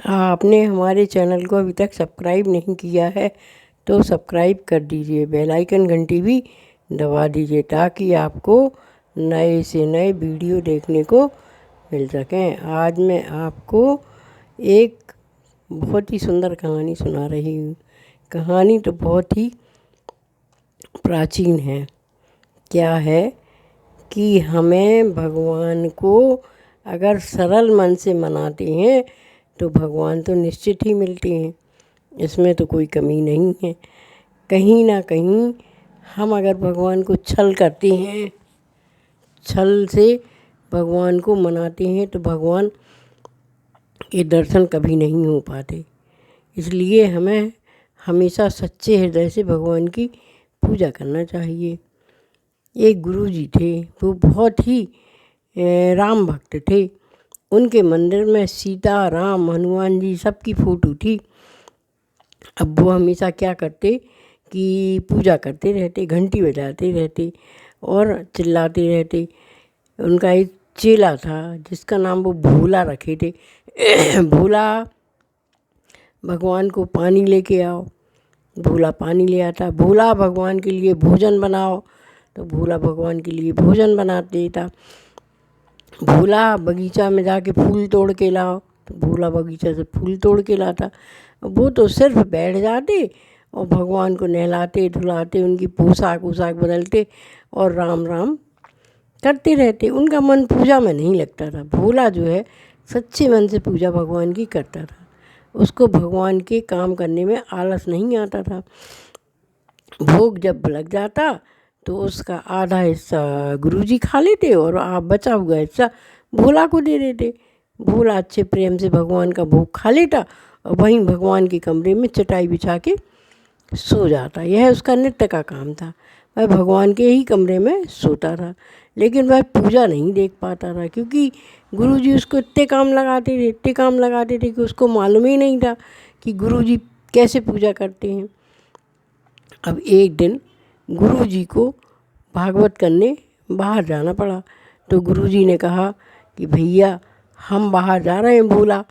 आपने हमारे चैनल को अभी तक सब्सक्राइब नहीं किया है तो सब्सक्राइब कर दीजिए, बेल आइकन घंटी भी दबा दीजिए ताकि आपको नए से नए वीडियो देखने को मिल सकें। आज मैं आपको एक बहुत ही सुंदर कहानी सुना रही हूँ। कहानी तो बहुत ही प्राचीन है। क्या है कि हमें भगवान को अगर सरल मन से मनाते हैं तो भगवान तो निश्चित ही मिलते हैं, इसमें तो कोई कमी नहीं है। कहीं ना कहीं हम अगर भगवान को छल करते हैं, छल से भगवान को मनाते हैं तो भगवान के दर्शन कभी नहीं हो पाते। इसलिए हमें हमेशा सच्चे हृदय से भगवान की पूजा करना चाहिए। एक गुरुजी थे, वो बहुत ही राम भक्त थे। उनके मंदिर में सीता, राम, हनुमान जी सबकी फ़ोटो थी। अब वो हमेशा क्या करते कि पूजा करते रहते, घंटी बजाते रहते और चिल्लाते रहते। उनका एक चेला था जिसका नाम वो भोला रखे थे। भोला भगवान को पानी लेके आओ, भोला पानी ले आता। भोला भगवान के लिए भोजन बनाओ, तो भोला भगवान के लिए भोजन बना देता। भोला बगीचा में जाके फूल तोड़ के लाओ, तो भोला बगीचा से फूल तोड़ के लाता। वो तो सिर्फ बैठ जाते और भगवान को नहलाते धुलाते, उनकी पोशाक बदलते और राम राम करते रहते। उनका मन पूजा में नहीं लगता था। भोला जो है सच्चे मन से पूजा भगवान की करता था। उसको भगवान के काम करने में आलस नहीं आता था। भोग जब लग जाता तो उसका आधा हिस्सा गुरुजी खा लेते और आप बचा हुआ हिस्सा भोला को दे देते। भोला अच्छे प्रेम से भगवान का भोग खा लेता और वहीं भगवान के कमरे में चटाई बिछा के सो जाता। यह उसका नित्य का काम था। वह भगवान के ही कमरे में सोता था, लेकिन वह पूजा नहीं देख पाता था क्योंकि गुरुजी उसको इतने काम लगाते थे कि उसको मालूम ही नहीं था कि गुरुजी कैसे पूजा करते हैं। अब एक दिन गुरुजी को भागवत करने बाहर जाना पड़ा, तो गुरुजी ने कहा कि भैया हम बाहर जा रहे हैं, भोला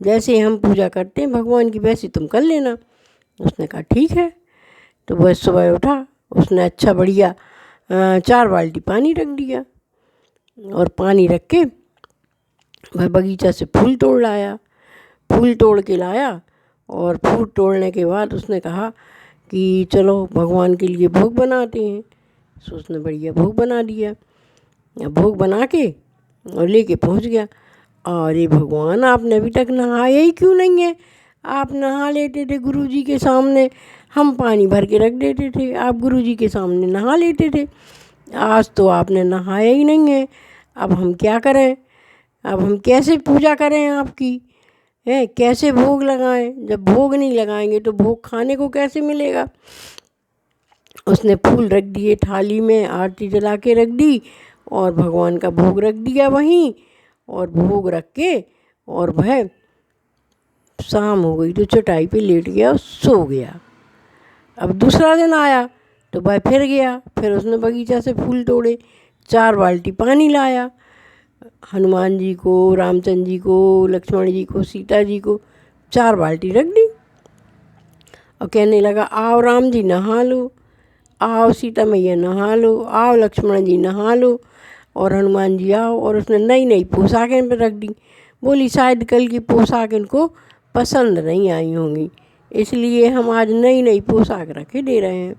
जैसे हम पूजा करते हैं भगवान की वैसे तुम कर लेना। उसने कहा ठीक है। तो वह सुबह उठा, उसने अच्छा बढ़िया 4 बाल्टी पानी रख दिया और पानी रख के वह बगीचा से फूल तोड़ लाया। फूल तोड़ के लाया और फूल तोड़ने के बाद उसने कहा कि चलो भगवान के लिए भोग बनाते हैं। सो उसने बढ़िया भोग बना दिया। भोग बना के और लेके पहुंच गया। अरे भगवान, आपने अभी तक नहाया ही क्यों नहीं है? आप नहा लेते थे गुरुजी के सामने, हम पानी भर के रख देते थे, आप गुरुजी के सामने नहा लेते थे। आज तो आपने नहाया ही नहीं है। अब हम क्या करें? अब हम कैसे पूजा करें आपकी? है कैसे भोग लगाएं? जब भोग नहीं लगाएंगे तो भोग खाने को कैसे मिलेगा? उसने फूल रख दिए थाली में, आरती जला के रख दी और भगवान का भोग रख दिया वहीं। और भोग रख के और वह शाम हो गई तो चटाई पे लेट गया और सो गया। अब दूसरा दिन आया तो वह फिर गया, फिर उसने बगीचा से फूल तोड़े, 4 बाल्टी पानी लाया। हनुमान जी को, रामचंद्र जी को, लक्ष्मण जी को, सीता जी को 4 बाल्टी रख दी और कहने लगा आओ राम जी नहा लो, आओ सीता मैया नहा लो, आओ लक्ष्मण जी नहा लो और हनुमान जी आओ। और उसने नई नई पोशाकें पर रख दी। बोली शायद कल की पोशाक इनको पसंद नहीं आई होंगी, इसलिए हम आज नई नई पोशाक रखे दे रहे हैं।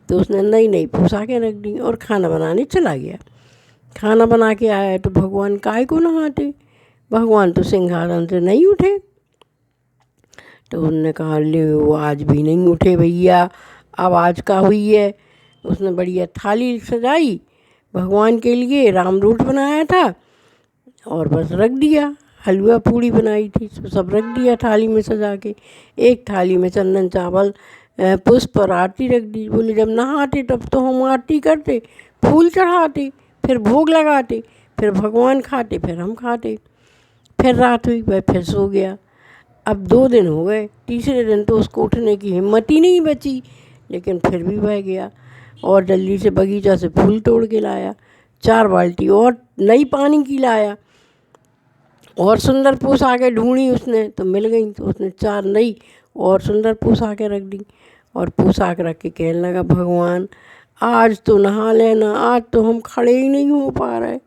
तो उसने नई नई पोशाकें रख दी और खाना बनाने चला गया। खाना बना के आया तो भगवान काहे को नहाते? भगवान तो सिंहासन से नहीं उठे। तो उन्होंने कहा ले वो आज भी नहीं उठे भैया, अब आज का हुई है। उसने बढ़िया थाली सजाई भगवान के लिए, राम रूट बनाया था और बस रख दिया। हलवा पूड़ी बनाई थी, सब रख दिया थाली में सजा के। एक थाली में चंदन चावल पुष्प और आरती रख दी। बोले जब नहाते तब तो हम आरती करते, फूल चढ़ाते, फिर भोग लगाते, फिर भगवान खाते, फिर हम खाते। फिर रात हुई, वह फिर सो गया। अब 2 दिन हो गए, तीसरे दिन तो उसको उठने की हिम्मत ही नहीं बची, लेकिन फिर भी वह गया और जल्दी से बगीचा से फूल तोड़ के लाया, 4 बाल्टी और नई पानी की लाया और सुंदर पोशाकें ढूंढी उसने तो मिल गई, तो उसने 4 नई और सुंदर पोशाकें रख दी। और पोशाक रख के कहने लगा, भगवान आज तो नहा लेना, आज तो हम खड़े ही नहीं हो पा रहे।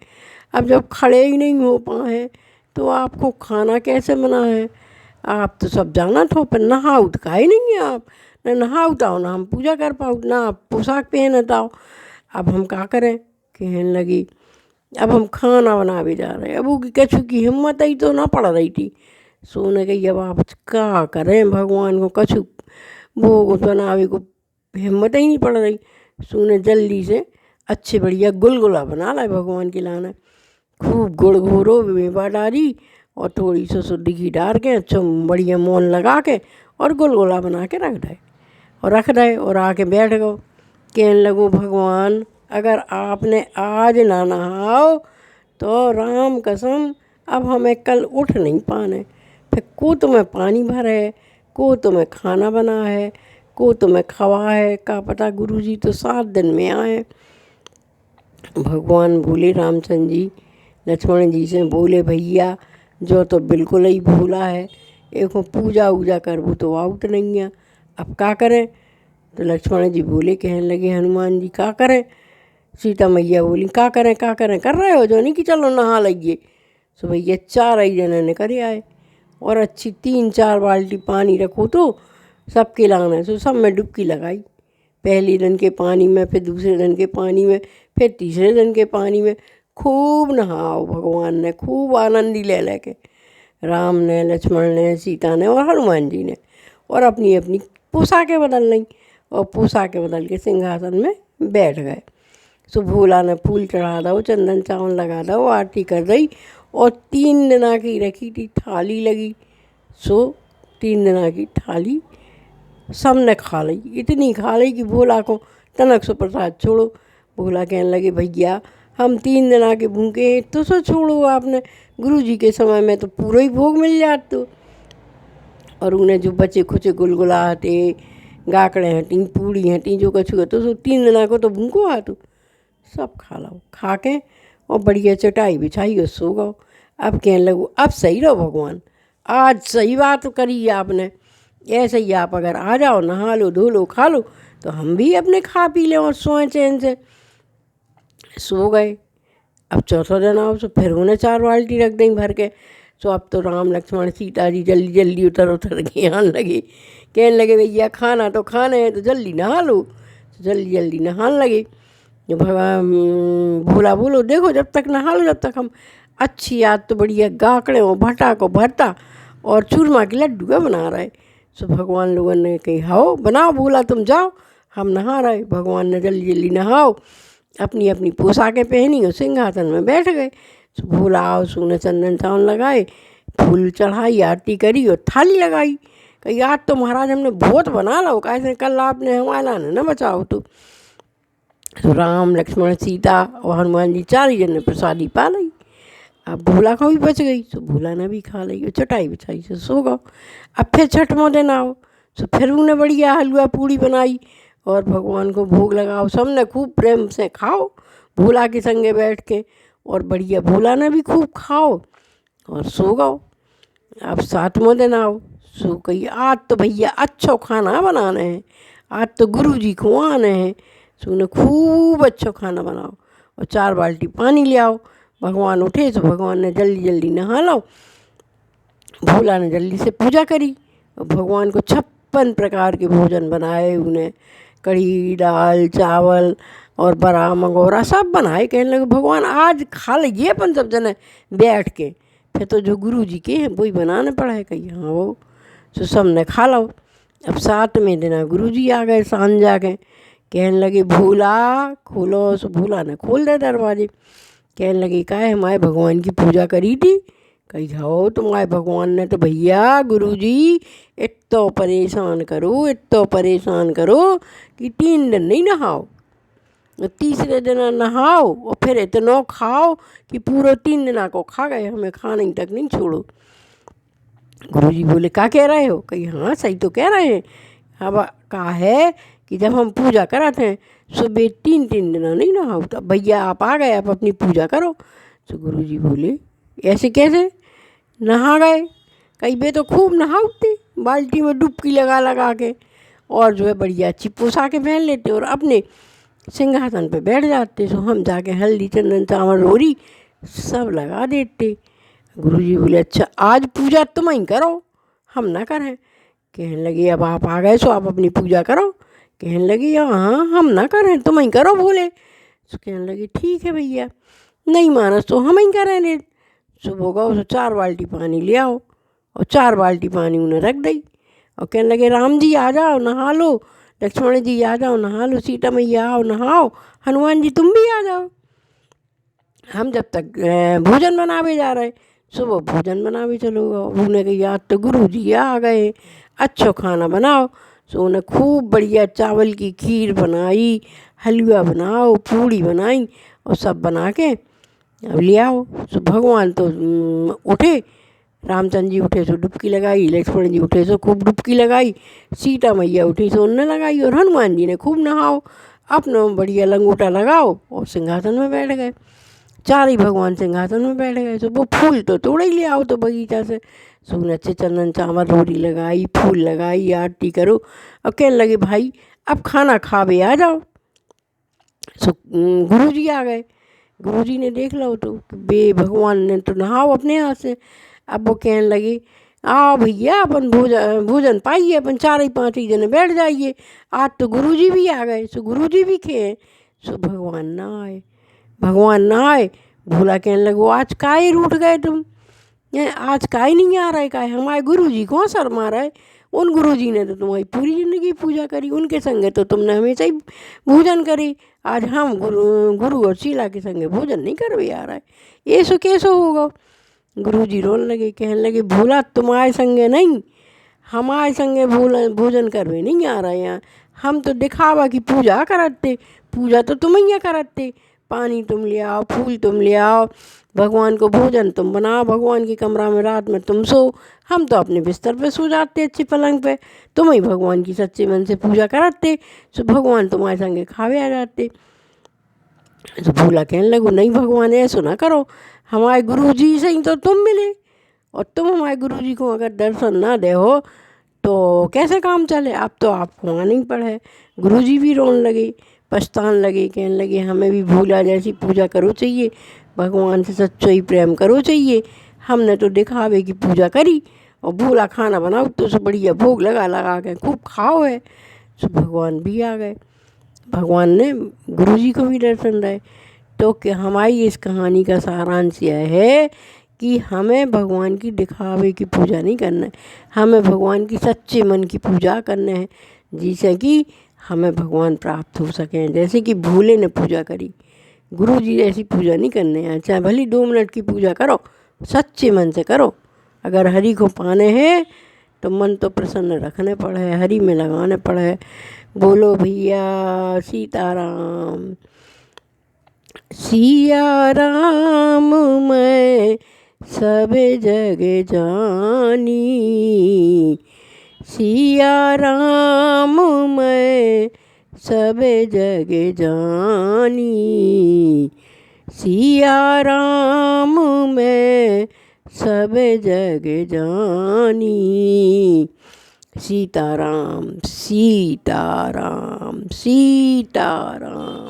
अब जब खड़े ही नहीं हो पाए तो आपको खाना कैसे बना है? आप तो सब जाना था, पर नहाओ तो काहे नहीं है आप? न नहाओ ताओ ना हम पूजा कर पाओ, ना आप पोशाक पहन ताओ। अब हम क्या करें? कहने लगी, अब हम खाना बना भी जा रहे। अब वो कछु की हिम्मत ही तो ना पड़ रही थी। सोने गई, अब आप क्या करें? भगवान को कछु भोग बनावे को हिम्मत ही नहीं पड़ रही। सोने जल्दी से अच्छे बढ़िया गुलगुला बना लाए भगवान के लाना। खूब गुड़ घोरो मेवा डाली और थोड़ी सी शुद्ध घी डाल के अच्छा बढ़िया मोन लगा के और गुलगुला बना के रख दे और आके बैठ गो। कहने लगो, भगवान अगर आपने आज ना नहाओ तो राम कसम अब हमें कल उठ नहीं पाने। फिर को तुम्हें पानी भरे है, को तुम्हें खाना बना है, को तुम्हें खवा है, का पता गुरुजी तो 7 दिन में आए। भगवान बोले रामचंद्र जी लक्ष्मण जी से, बोले भैया जो तो बिल्कुल ही भूला है, एक पूजा वूजा कर वो तो आउट नहीं है, अब क्या करें? तो लक्ष्मण जी बोले, कहने लगे हनुमान जी क्या करें? सीता मैया बोली क्या करें कर रहे हो जो नहीं कि चलो नहा लइए। सो भैया 4 ही जने ने करे आए और अच्छी 3-4 बाल्टी पानी रखो तो सबके लाना। सो सब में डुबकी लगाई, पहले दिन के पानी में, फिर दूसरे दिन के पानी में, फिर तीसरे दिन के पानी में। खूब नहाओ भगवान ने, खूब आनंदी ले लेके राम ने, लक्ष्मण ने, सीता ने और हनुमान जी ने, और अपनी अपनी पोशाकें बदल लीं और पोशाकें बदल के सिंहासन में बैठ गए। सो भोला ने फूल चढ़ा दो, चंदन चावल लगा दो, आरती कर दी और 3 दिना की रखी थी थाली लगी। सो 3 दिना की थाली सबने खा ली, इतनी खा ली कि भोला को तनक सो प्रसाद छोड़ो। भोला कहने लगे, भैया हम 3 दिना के भूखे हैं तो सो छोड़ो आपने, गुरुजी के समय में तो पूरा ही भोग मिल जात तो। और उन्हें जो बचे खुचे गुलगुला हटे, गाकड़े हटी, पूड़ी हटी, जो कछु तो सो 3 दिना को तो भूखो आ तो सब खा लो। खा के और बढ़िया चटाई बिछाई और सो गो। अब कहने लगो, अब सही रहो भगवान, आज सही बात करी आपने। ऐसे ही आप अगर आ जाओ, नहा लो, धो लो, खा लो, तो हम भी अपने खा पी लें और सोएं चैन से। सो गए। अब चौथा दिन आओ तो फिर उन्हें 4 बाल्टी रख दें भर के। सो अब तो राम लक्ष्मण सीता जी जल्दी जल्दी उतर के आने लगे। कहने लगे, भैया खाना तो खाने हैं तो जल्दी नहा लो। तो जल्दी जल्दी नहाने लगे। भगवान भोला बोलो, देखो जब तक नहा लो जब तक हम अच्छी याद तो बढ़िया गाकड़े हो, भटा को भरता और चूरमा के लड्डू का बना रहे। सो भगवान लोगों ने कही, हाओ बनाओ, भोला तुम जाओ, हम नहा रहे। भगवान ने जल्दी जल्दी नहाओ, अपनी अपनी पोशाकें पहनी और सिंहासन में बैठ गए। सो भोला आओ, सोने चंदन चावल लगाए, फूल चढ़ाई, आरती करी और थाली लगाई। कही, आज तो महाराज हमने बहुत बना लो, कैसे कल आपने हमारा न बचाओ। तो राम लक्ष्मण सीता और हनुमान जी 4 ही जन ने प्रसादी पा ली। अब भोला का भी बच गई, तो भोला ने भी खा ली और चटाई बिछाई से सो गो। अब फिर छठवां दिन आओ, तो फिर उन्हें बढ़िया हलवा पूड़ी बनाई और भगवान को भोग लगाओ। सबने खूब प्रेम से खाओ भोला के संगे बैठ के, और बढ़िया भोला ने भी खूब खाओ और सो गो। अब 7वां दिन आओ, सो कही, आज तो भैया अच्छो खाना बनाने हैं, आज तो गुरुजी को आने हैं। सो उन्हें खूब अच्छा खाना बनाओ और 4 बाल्टी पानी ले आओ। भगवान उठे तो भगवान ने जल्दी जल्दी नहा लो। भोला ने जल्दी से पूजा करी और भगवान को 56 प्रकार के भोजन बनाए। उन्हें कढ़ी, दाल, चावल और बड़ा मंगोरा सब बनाए। कहने लगे, भगवान आज खा लीजिए अपन सब जने बैठ के, फिर तो जो गुरु जी के हैं वही बनाने पड़ा है। कही, हाँ वो। तो सब ने खा लो। अब 7वें दिन गुरु जी आ गए, सांझ आ गए। कहने लगे, भोला खोलो। सो भोला ने खोल दे दरवाजे। कहने लगे, का है हमारे भगवान की पूजा करी थी? कही, हो तुम्हारे भगवान ने तो भैया गुरुजी इतना परेशान करो कि 3 दिन नहीं नहाओ, तीसरे दिन नहाओ और फिर इतना खाओ कि पूरा 3 दिना को खा गए, हमें खाने तक नहीं छोड़ो। गुरुजी बोले, क्या कह रहे हो? कही, हाँ सही तो कह रहे हैं। अब कहा है कि जब हम पूजा कराते हैं सुबह 3 दिन नहीं नहाओ। तो भैया आप आ गए, आप अपनी पूजा करो। तो गुरुजी बोले, ऐसे कैसे? नहा गए। कई बे तो खूब नहाते, बाल्टी में डुबकी लगा लगा के, और जो है बढ़िया अच्छी पोशाकें पहन लेते और अपने सिंहासन पे बैठ जाते। सो हम जाके हल्दी चंदन चावल रोरी सब लगा देते। गुरुजी बोले अच्छा आज पूजा तुम ही करो, हम ना करें। कहने लगे अब आप आ गए सो आप अपनी पूजा करो। कहने लगी हाँ हम ना करें, तुम ही करो बोले। तो कहने लगी ठीक है भैया, नहीं मानस तो हम ही करेंगे। सुबह गो तो 4 बाल्टी पानी ले आओ, और 4 बाल्टी पानी उन्हें रख दी। और कहने लगे राम जी आ जाओ नहा लो, लक्ष्मण जी आ जाओ नहा लो, सीता मैया आओ नहाओ, हनुमान जी तुम भी आ जाओ। हम जब तक भोजन बनावे जा रहे, सुबह भोजन बनावे चलो गो। उन्हें कही आज तो गुरु जी आ गए, अच्छा खाना बनाओ। सो उन्हें खूब बढ़िया चावल की खीर बनाई, हलवा बनाओ, पूड़ी बनाई, और सब बना के अब ले आओ। सो भगवान तो उठे, रामचंद्र जी उठे सो डुबकी लगाई, लक्ष्मण जी उठे सो खूब डुबकी लगाई, सीता मैया उठी सो उन्हें लगाई, और हनुमान जी ने खूब नहाओ, अपना बढ़िया लंगोटा लगाओ और सिंहासन में बैठ गए। 4 ही भगवान सिंहासन में बैठ गए। सो वो फूल तो तोड़े ही ले आओ तो बगीचा से। सो अच्छे चंदन चावल रोटी लगाई, फूल लगाई, आरती करो। अब कहने लगे भाई अब खाना खावे आ जाओ। सो गुरु जी आ गए। गुरु जी ने देख लो तो बे भगवान ने तो नहाओ अपने हाथ से। अब वो कहने लगे आओ भैया अपन भोजन भोजन पाइए, अपन 4 ही 5 ही जने बैठ जाइए, आज तो गुरु जी भी आ गए। सो गुरु जी भी खे। सो भगवान ना आए, भगवान ना आए। भोला कहने लगो आज काहे रूठ गए तुम, आज काहे नहीं आ रहे, काहे हमारे गुरु जी कौन सर मारा है। उन गुरु जी ने तो तुम्हारी पूरी ज़िंदगी पूजा करी, उनके संगे तो तुमने हमेशा ही भोजन करी, आज हम गुरु और शीला के संगे भोजन नहीं करवे आ रहा है, ये सो कैसो होगा। गुरु जी रोने लगे, कहने लगे भोला तुम्हारे संगे नहीं, हमारे संगे भोजन करवे नहीं आ रहा है यहाँ, हम तो दिखावा की पूजा करते, पूजा तो तुम ही करते, पानी तुम ले आओ, फूल तुम ले आओ, भगवान को भोजन तुम बनाओ, भगवान की कमरा में रात में तुम सो, हम तो अपने बिस्तर पे सो जाते अच्छे पलंग पे, तुम ही भगवान की सच्चे मन से पूजा कराते, सो भगवान तुम्हारे संगे खावे आ जाते। तो भोला कहने लगो नहीं भगवान ऐसो ना करो, हमारे गुरु जी से ही तो तुम मिले, और तुम हमारे गुरु जी को अगर दर्शन ना दे हो तो कैसे काम चले। अब तो आपको आना ही पड़े। गुरु जी भी रोने लगे, पछताने लगे, कहने लगे हमें भी भोला जैसी पूजा करो चाहिए, भगवान से सच्चा ही प्रेम करो चाहिए, हमने तो दिखावे की पूजा करी, और भोला खाना बनाओ तो सब बढ़िया भोग लगा लगा के खूब खाओ है। सो भगवान भी आ गए, भगवान ने गुरु जी को भी दर्शन दिए। तो कि हमारी इस कहानी का सारांश यह है कि हमें भगवान की दिखावे की पूजा नहीं करना है, हमें भगवान की सच्चे मन की पूजा करना है, जिससे कि हमें भगवान प्राप्त हो सकें। जैसे कि भोले ने पूजा करी, गुरु जी ऐसी पूजा नहीं करने हैं, चाहे भली 2 मिनट की पूजा करो, सच्चे मन से करो। अगर हरि को पाने हैं तो मन तो प्रसन्न रखने पड़े, हरि में लगाने पड़े। बोलो भैया सीताराम। सिया राम मैं सब जग जानी, सिया राम मैं सब जग जानी, सिया राम मैं सब जग जानी। सीताराम सीताराम सीताराम।